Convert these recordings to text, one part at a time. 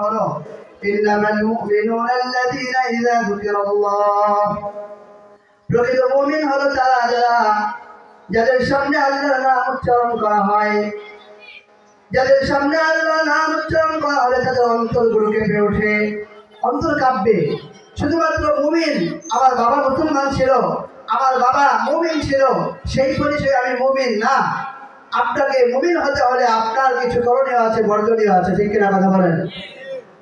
হলো ইন্নামাল মুমিনুনা আল্লাযীনা ইযা যুকিরাল্লাহ, প্রকৃত মুমিন হলো তারা যাদের সামনে আল্লাহর নাম উচ্চারণ করা হয়, যাদের সামনে আল্লাহর নাম উচ্চারণ করা হলে তাদের অন্তরগুলো কেঁপে ওঠে, অন্তর কাঁপবে। শুধুমাত্র মুমিন, আমার বাবা মুসলমান ছিল, আমার বাবা মুমিন ছিল, সেই পরিচয় আমি মুমিন না। আপনাকে মুমিন হতে হলে আপনার কিছু করণীয় আছে, বর্জনীয় আছে, ঠিক কিনা কথা বলেন?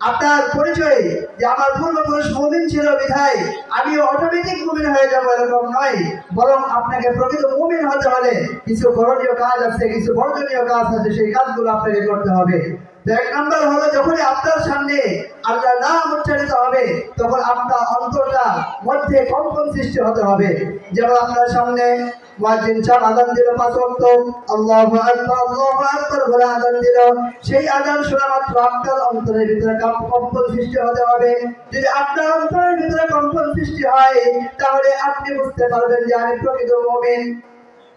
আপনার পরিচয় যে আমার পূর্বপুরুষ মুমিন ছিল বিধায় আমিও অটোমেটিক মুমিন হয়ে যাবো এরকম নয়, বরং আপনাকে প্রকৃত মুমিন হতে হলে কিছু করণীয় কাজ আছে, কিছু বর্জনীয় কাজ আছে, সেই কাজগুলো আপনাকে করতে হবে। তো এক নম্বর হলো, যখনই আপনার সামনে আল্লাহর নাম উচ্চারিত হবে তখন আপনার অন্তরটা মধ্যে কম্পন সৃষ্টি হতে হবে। যেমন আপনার সামনে মুয়াজ্জিন সাহেব আযান দিল 5 ওয়াক্ত, আল্লাহু আকবার বলে আযান দিল, সেই আযান শোনা মাত্র আপনার অন্তরের ভিতরে কম্পন সৃষ্টি হতে হবে। যদি আপনার অন্তরের ভিতরে কম্পন সৃষ্টি হয় তাহলে আপনি বুঝতে পারবেন যে আমি প্রকৃত মুমিন।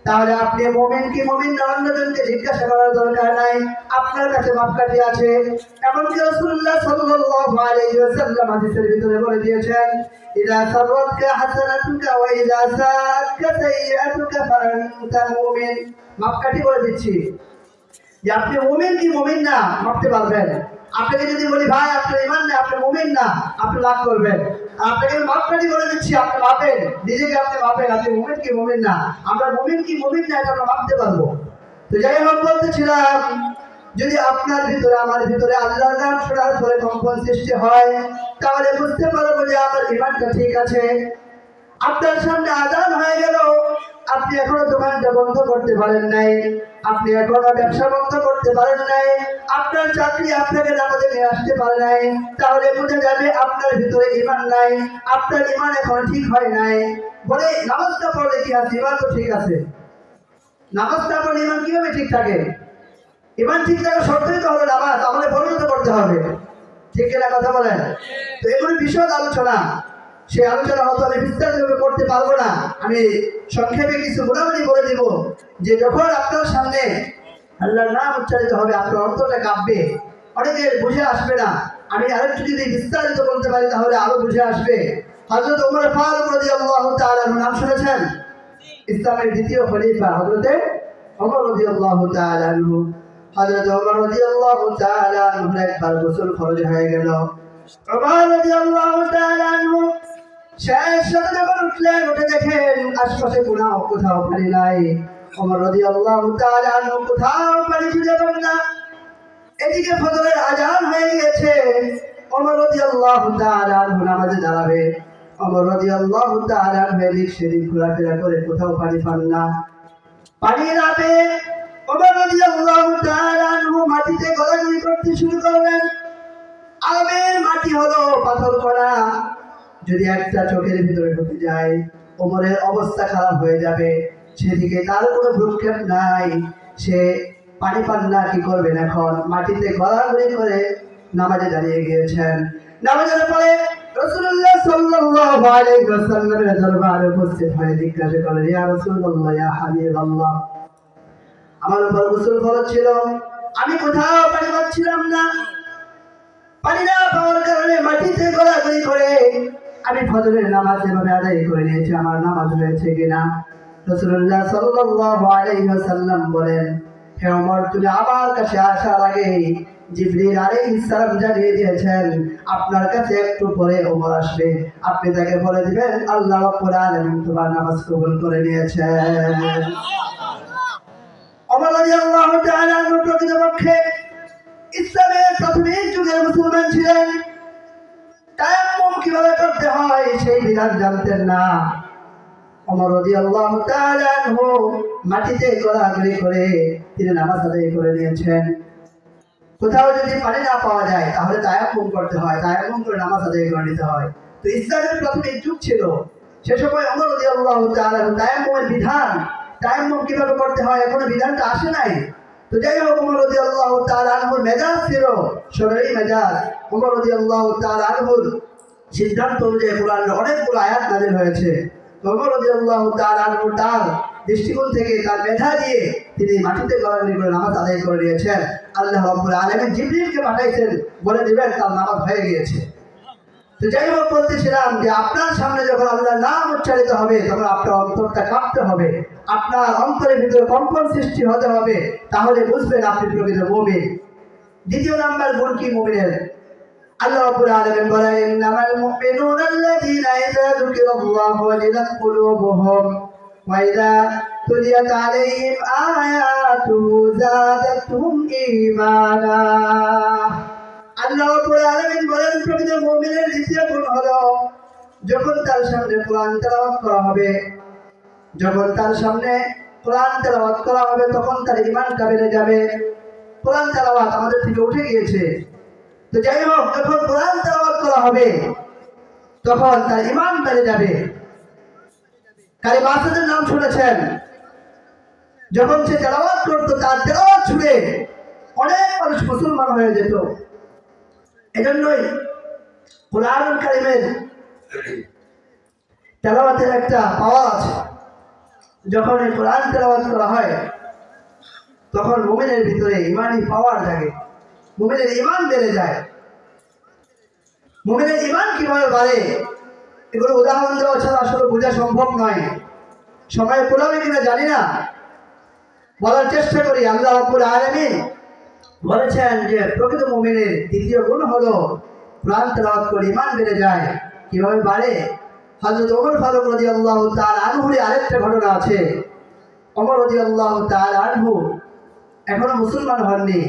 তাহলে আপনি মুমিন কি মুমিন না অন্যজনকে জিজ্ঞাসা করার দরকার নাই, আপনার কাছে মাপকাঠি আছে। এমনকি রাসূলুল্লাহ সাল্লাল্লাহু আলাইহি ওয়াসাল্লাম হাদিসের ভিতরে বলে দিয়েছেন, ইযা সাররাতকা হাসানাতুকা ওয়া ইযা সাআতকা সাইয়্যাতুকা ফাআনতা মুমিন। মাপকাঠি বলে দিচ্ছি যে আপনি মুমিন কি মুমিন না মাপতে পারবেন। আপনাকে যদি বলি ভাই আপনার ঈমান নেই, আপনি মুমিন না, আপনি লাভ করবেন। আপনাকে মাপকাঠি বলে দিচ্ছি, আপনি মাপেন, নিজেকে আপনি মাপেন, আপনি মুমিন কি মুমিন না। আমরা মুমিন কি মুমিন না এটা আমরা মাপতে পারবো। তো যাই হোক, বলতেছিলাম, যদি আপনার ভিতরে আমার ভিতরে আল্লাহর নাম শোনার পরে কম্পন সৃষ্টি হয় তাহলে বুঝতে পারবো যে আমার ঈমানটা ঠিক আছে। আপনার সামনে আযান হয়ে গেল, আপনি এখনো দোকানটা বন্ধ করতে পারেন নাই, আপনি এখনো ব্যবসা বন্ধ করতে পারেন নাই, আপনার চাকরি আপনাকে নামাজে নিয়ে আসতে পারে নাই, তাহলে বুঝে যাবে আপনার ভিতরে ঈমান নাই, আপনার ঈমান এখনো ঠিক হয় নাই। বলে নামাজটা পড়লে কি আছে, ঈমান তো ঠিক আছে। নামাজটা পড়লে ঈমান কিভাবে ঠিক থাকে? ঈমান ঠিক থাকার শর্তই তো হলো নামাজ, আমাদের পরিণত করতে হবে, ঠিক কিনা কথা বলেন? তো এগুলো বিশদ আলোচনা, সেই আলোচনা হয়তো আমি বিস্তারিতভাবে করতে পারবো না। আমি সংক্ষেপে কিছু গুণাবলী বলে দিব যে যখন আপনার সামনে আল্লাহর নাম উচ্চারিত হবে আপনার অন্তরটা কাঁপবে, অনেকের বুঝে আসবে না। আমি আরেকটু যদি বিস্তারিত বলতে পারি তাহলে আরো বুঝে আসবে। হযরত ওমর ফারুক রাদিয়াল্লাহু তাআলা নাম শুনেছেন? ইসলামের দ্বিতীয় খলিফা হযরত ওমর রাদিয়াল্লাহু তাআলা। হযরত ওমর রাদিয়াল্লাহু তাআলা একবার গোসল ফরজ হয়ে গেল। ওমর রাদিয়াল্লাহু তাআলা শেষ রাতে যখন উঠলেন, উঠে দেখেন আশপাশে কোথাও পানি নাই। ওমর রাদিয়াল্লাহু তাআলা কোথাও পানি খুঁজে পান না। এদিকে ফজরের আযান হয়ে গেছে, ওমর রাদিয়াল্লাহু তাআলা নামাজে দাঁড়াবে। ওমর রাদিয়াল্লাহু তাআলা এদিক সেদিক ঘোরাফেরা করে কোথাও পানি পান না। পানি না পেয়ে ওমর রাদিয়াল্লাহু তাআলা মাটিতে গড়াগড়ি করতে শুরু করলেন। আরবের মাটি হলো পাথর কণা, যদি একটা চোখের ভিতরে ঢুকে যায় ওমরের অবস্থা খারাপ হয়ে যাবে। সেদিকে তার কোনো ভ্রুক্ষেপ নাই, সে পানি পান না, কি করবেন এখন? মাটিতে গড়াগড়ি করে নামাজে দাঁড়িয়ে গিয়েছেন। নামাজের পরে রাসূলুল্লাহ সাল্লাল্লাহু আলাইহি ওয়াসাল্লামের দরবারে উপস্থিত হয়ে জিজ্ঞাসা করলেন, ইয়া রাসূলুল্লাহ, ইয়া হাবিবাল্লাহ, আমার উপর গোসল ফরজ ছিল, আমি কোথাও পানি পাচ্ছিলাম না। পানি না পাওয়ার কারণে মাটিতে গড়াগড়ি করে আমি ফজরের নামাজ এভাবে আদায় করে নিয়েছি, আমার নামাজ হয়েছে কিনা? রাসূলুল্লাহ সাল্লাল্লাহু আলাইহি ওয়াসাল্লাম বলেন, হে ওমর, তুমি আমার কাছে আসার আগে জিবরিল আলাইহিস সালাম জানিয়ে দিয়েছেন আপনার কাছে একটু পরে ওমর আসবে, আপনি তাকে বলে দিবেন আল্লাহ রাব্বুল আলামিন তোমার নামাজ কবুল করে নিয়েছেন। ওমর রাদিয়াল্লাহু তাআলা প্রকৃতপক্ষে ইসলামের প্রাথমিক যুগের মুসলমান ছিলেন। তায়াম্মুম কিভাবে করতে হয় সেই বিধান জানতেন না। ওমর রাদিয়াল্লাহু তাআলা আনহু মাটিতে গড়াগড়ি করে তিনি নামাজ আদায় করে নিয়েছেন। কোথাও যদি পানি না পাওয়া যায় তাহলে তায়াম্মুম করতে হয়, তায়াম্মুম করে নামাজ আদায় করে নিতে হয়। তো ইসলামের প্রাথমিক যুগ ছিল, সে সময় ওমর রাদিয়াল্লাহু তাআলা তায়াম্মুমের বিধান, তায়াম্মুম কিভাবে করতে হয় এখনো বিধানটা আসে নাই। তো যাই হোক, ওমর রাদিয়াল্লাহু তাআলা আনহুর মেজাজ ছিল শরীরী মেজাজ। ওমর রাদিয়াল্লাহু তাআলা আনহুর সিদ্ধান্ত অনুযায়ী কোরআনের অনেকগুলো আয়াত নাযিল হয়েছে। ওমর রাদিয়াল্লাহু তাআলা আনহু তার দৃষ্টিকোণ থেকে তার মেধা দিয়ে তিনি মাটিতে গড়াগড়ি করে নামাজ আদায় করে নিয়েছেন। আল্লাহ রাব্বুল আলামিন জিবরিলকে পাঠাইছেন, বলে দিবেন তার নামাজ হয়ে গিয়েছে। তো যাই হোক, বলতেছিলাম যে আপনার সামনে যখন আল্লাহর নাম উচ্চারিত হবে তখন আপনার অন্তরটা কাঁপতে হবে, আপনার অন্তরের ভিতরে কম্পন সৃষ্টি হতে হবে, তাহলে বুঝবেন আপনি প্রকৃত মুমিন। দ্বিতীয় নাম্বার গুণ কি মুমিনের? আল্লাহ রাব্বুল আলামিন বলেন, ইন্নামাল মুমিনুনা আল্লাযীনা ইযা যুকিরাল্লাহু ওয়াজিলাত কুলুবুহুম ওয়া ইযা তুলিয়াত আলাইহিম আয়াতুহু যাদাতুহুম ঈমানা। আল্লাহ রাব্বুল আলামিন বলেন, প্রকৃত মুমিনের দ্বিতীয় গুণ হলো যখন তার সামনে কোরআন তেলাওয়াত করা হবে, যখন তার সামনে কোরআন তেলাওয়াত করা হবে তখন তার ঈমানটা বেড়ে যাবে। কোরআন তেলাওয়াত আমাদের থেকে উঠে গিয়েছে, তো যাই হোক, যখন কোরআন তেলাওয়াত করা হবে তখন তার ঈমান বেড়ে যাবে। কারি মাসুদের নাম শুনেছেন, যখন সে তেলাওয়াত করতো তার তেলাওয়াত শুনে অনেক মানুষ মুসলমান হয়ে যেত। এজন্যই কোরআনুল কারীমের তেলাওয়াতের একটা পাওয়ার আছে। যখন এই কোরআন তেলাওয়াত করা হয় তখন মুমিনের ভিতরে ঈমানি পাওয়ার জাগে, মুমিনের ঈমান বেড়ে যায়। মুমিনের ঈমান কিভাবে বাড়ে এগুলো উদাহরণ দেওয়া ছাড়া আসলে বোঝা সম্ভব নয়। সময় কোলাবে কিনা জানি না, বলার চেষ্টা করি। আল্লাহ রাব্বুল আলামিন বলেছেন যে প্রকৃত মুমিনের দ্বিতীয় গুণ হলো কোরআন তেলাওয়াত করে ঈমান বেড়ে যায়। কিভাবে বাড়ে? হযরত ওমর ফারুক রাদিয়াল্লাহু তাআলা আনহুর আরেকটা ঘটনা আছে। ওমর রাদিয়াল্লাহু তাআলা আনহু এখনো মুসলমান হননি,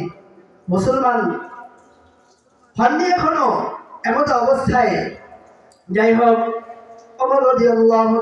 এখনো এমত অবস্থায়। যাই হোক, ওমর রাদিয়াল্লাহু